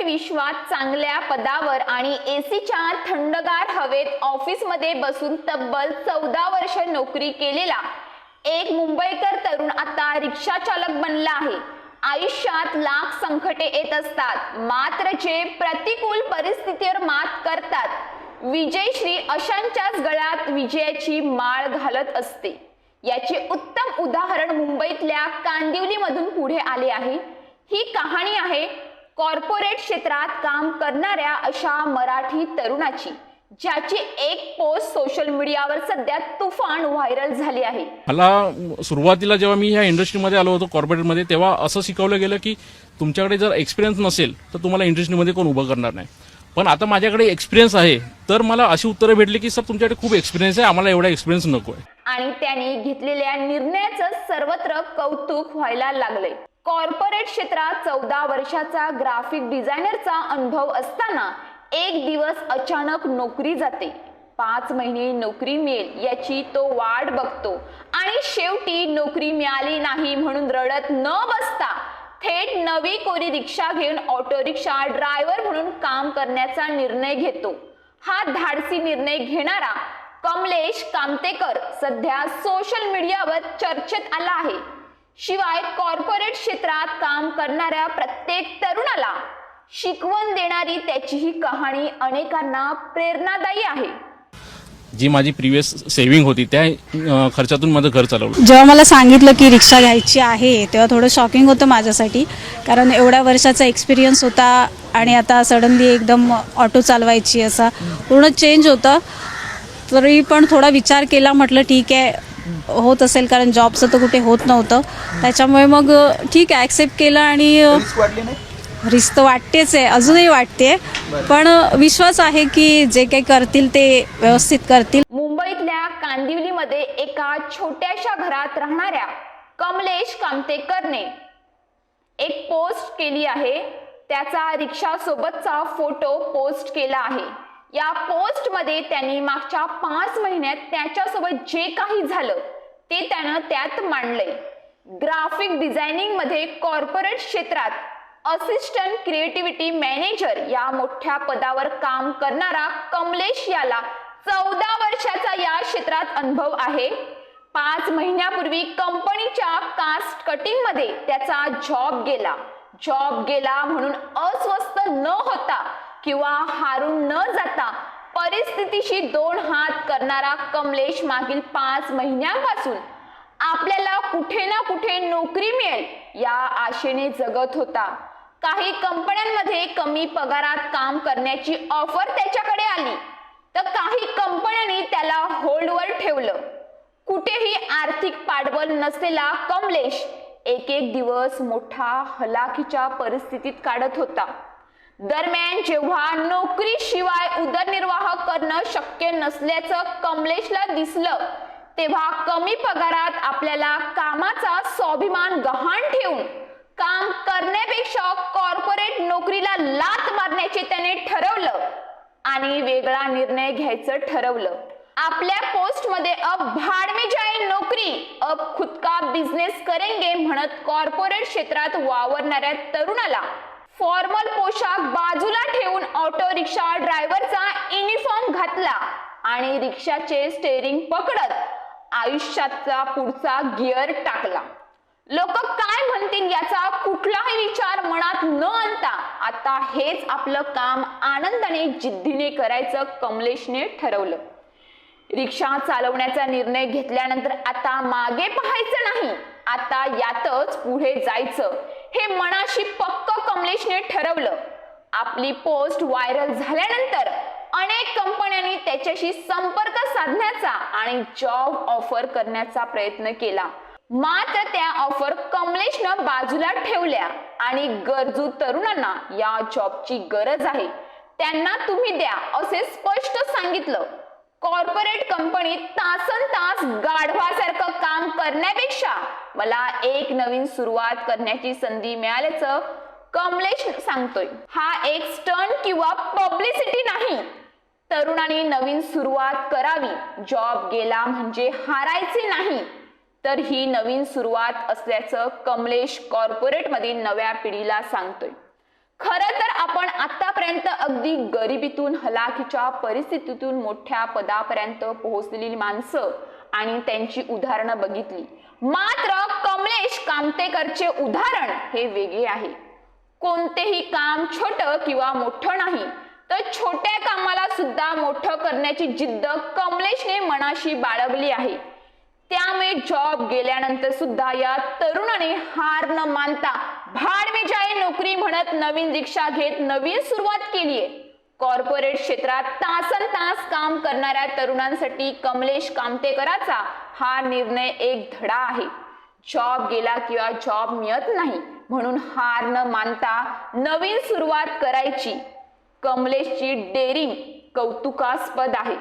विश्वात चांगल्या पदावर आणि एसीच्या थंडगार हवेत ऑफिसमध्ये बसून तब्बल 14 वर्ष नोकरी केलेला एक मुंबईकर तरुण आता रिक्षा चालक बनला आहे। आयुष्यात लाख संकटे येत असतात, मात्र जे प्रतिकूल परिस्थितीवर मात करतात विजयश्री अशांच्याच गळ्यात विजयाची माळ घालत असते। याचे उत्तम उदाहरण मुंबईतल्या कांदिवलीमधून पुढे आले आहे। ही कहाणी आहे कॉर्पोरेट क्षेत्रात काम करणाऱ्या अशा मराठी तरुणाची, ज्याची एक पोस्ट सोशल मीडियावर सध्या तुफान व्हायरल झाली आहे। मला सुरुवातीला जेव्हा मी ह्या इंडस्ट्रीमध्ये आलो होतो कॉर्पोरेटमध्ये, तेव्हा असं शिकवलं गेलं की तुमच्याकडे जर एक्सपिरियन्स नसेल तर तुम्हाला इंडस्ट्रीमध्ये कोण उभं करणार नाही। पण आता माझ्याकडे एक्सपिरियन्स आहे, तर मला अशी उत्तरं भेटली की सर तुमच्याकडे खूप एक्सपिरियन्स आहे, आम्हाला एवढा एक्सपिरियन्स नको आहे। आणि त्यांनी घेतलेल्या निर्णयाचं सर्वत्र कौतुक व्हायला लागले। कॉर्पोरेट क्षेत्रात 14 वर्षाचा ग्राफिक डिझायनरचा अनुभव असताना एक दिवस अचानक नोकरी जाते। 5 महिने नोकरी मिळेल याची तो वाट बघतो आणि शेवटी नोकरी मिळाली नाही म्हणून रडत न बसता थेट नवी कोरी रिक्षा घेऊन ऑटो रिक्षा ड्रायव्हर म्हणून काम करण्याचा निर्णय घेतो। हा धाडसी निर्णय घेणारा कमलेश कामतेकर सध्या सोशल मीडियावर चर्चेत आला आहे। शिवाय कॉर्पोरेट क्षेत्रात काम करणाऱ्या प्रत्येक तरुणाला शिकवण देणारी त्याची ही कहाणी अनेकांना प्रेरणादायी आहे। जी माझी प्रिव्हियस सेव्हिंग होती त्या खर्चातून माझं घर चालवलं। जेव्हा मला सांगितलं की रिक्षा घ्यायची आहे तेव्हा थोडं शॉकिंग होतं माझ्यासाठी, कारण एवढ्या वर्षाचा एक्सपिरियन्स होता आणि आता सडनली एकदम ऑटो चालवायची असा पूर्ण चेंज होतं। तरी पण थोडा विचार केला, म्हटलं ठीक आहे होत असेल, कारण जॉबचं तर कुठे होत नव्हतं, त्याच्यामुळे मग ठीक आहे ॲक्सेप्ट केलं। आणि रिस्क तर वाटतेच आहे, अजूनही वाटते, पण विश्वास आहे की जे काही करतील ते व्यवस्थित करतील। मुंबईतल्या कांदिवलीमध्ये एका छोट्याशा घरात राहणाऱ्या कमलेश कामतेकरने एक पोस्ट केली आहे। त्याचा रिक्षा सोबतचा फोटो पोस्ट केला आहे। या पोस्ट मध्ये त्यांनी मागच्या 5 महिन्यात त्याच्यासोबत जे काही झालं ते त्यानं त्यात मांडलंय। ग्राफिक डिझायनिंग मध्ये कॉर्पोरेट क्षेत्रात असिस्टंट क्रिएटिव्हिटी मॅनेजर या मोठ्या पदावर काम करणारा कमलेश याला 14 वर्षाचा या क्षेत्रात अनुभव आहे। 5 महिन्यापूर्वी कंपनीच्या कास्ट कटिंग मध्ये त्याचा जॉब गेला म्हणून अस्वस्थ न होता किंवा हारून न जाता परिस्थितीशी 2 हात करणारा कमलेश मागील 5 महिन्यांपासून आपल्याला कुठे ना कुठे नोकरी मिळेल या आशेने जगत होता। काही कंपन्यांमध्ये कमी पगारात काम करण्याची ऑफर त्याच्याकडे आली, तर काही कंपन्यांनी त्याला होल्डवर ठेवलं। कुठेही आर्थिक पाठबळ नसलेला कमलेश एक दिवस मोठा हलाखीच्या परिस्थितीत काढत होता। दरम्यान जेव्हा नोकरीशिवाय उदरनिर्वाह करणं शक्य नसल्याचं कमलेशला दिसलं, तेव्हा कमी पगारात आपल्याला कामाचा स्वाभिमान गहाण ठेवून काम करण्यापेक्षा कॉर्पोरेट नोकरीला लाथ मारण्याचे त्याने ठरवलं आणि वेगळा निर्णय घ्यायचं ठरवलं। आपल्या पोस्ट मध्ये अब भाड़ में जाए नौकरी, अब खुद का बिझनेस करेंगे म्हणत कॉर्पोरेट क्षेत्रात वावरणाऱ्या तरुणाला फॉर्मल पोशाख बाजूला ठेवून ऑटो रिक्षा ड्रायव्हरचा युनिफॉर्म घातला आणि रिक्षाचे स्टेअरिंग पकडत आयुष्याचा पुढचा गिअर टाकला। लोक काय म्हणतील याचा कुठलाही विचार मनात न आणता आता हेच आपलं काम आनंदाने जिद्दीने करायचं कमलेशने ठरवलं। रिक्षा चालवण्याचा निर्णय घेतल्यानंतर आता मागे पाहायचं नाही, आता यातच पुढे जायचं हे मनाशी पक्क कमलेशने ठरवलं। आपली पोस्ट व्हायरल झाल्यानंतर अनेक कंपन्यांनी त्याच्याशी संपर्क साधण्याचा आणि जॉब ऑफर करण्याचा प्रयत्न केला, मात्र त्या ऑफर कमलेशनं बाजूला ठेवल्या आणि गरजू तरुणांना या जॉबची गरज आहे, त्यांना तुम्ही द्या असे स्पष्ट सांगितलं। कॉर्पोरेट कंपनीत तासनतास गाढवासारखं काम करण्यापेक्षा मला एक नवीन सुरुवात करण्याची संधी मिळाल्याचं कमलेश सांगतोय। हा एक स्टंट किंवा पब्लिसिटी नाही, तरुणांनी नवीन सुरुवात करावी। जॉब गेला म्हणजे हारायचे नाही, तर ही नवीन सुरुवात असल्याचं कमलेश कॉर्पोरेट मधील नव्या पिढीला सांगतोय। खरं तर आपण आतापर्यंत अगदी गरिबीतून हलाखीच्या परिस्थितीतून मोठ्या पदापर्यंत पोहोचलेली माणसं आणि त्यांची उदाहरणं बघितली. मात्र कमलेश कामतेकरचे उदाहरण हे वेगळे आहे. कोणतेही काम छोटं किंवा मोठं नाही, तर छोट्या कामाला सुद्धा मोठं करण्याची जिद्द कमलेशने मनाशी बाळगली आहे. त्यामुळे जॉब गेल्यानंतर सुद्धा या तरुणाने हार न मानता भाड में जाए नोकरी म्हणत नवीन रिक्षा घेत नवीन सुरुवात केली आहे. कॉर्पोरेट क्षेत्रात तासन तास काम करणाऱ्या तरुणांसाठी कमलेश कामतेकराचा हा निर्णय एक धडा आहे. जॉब गेला किंवा जॉब मिळत नाही म्हणून हार न मानता नवीन सुरुवात करायची कमलेशची डेअरिंग कौतुकास्पद आहे.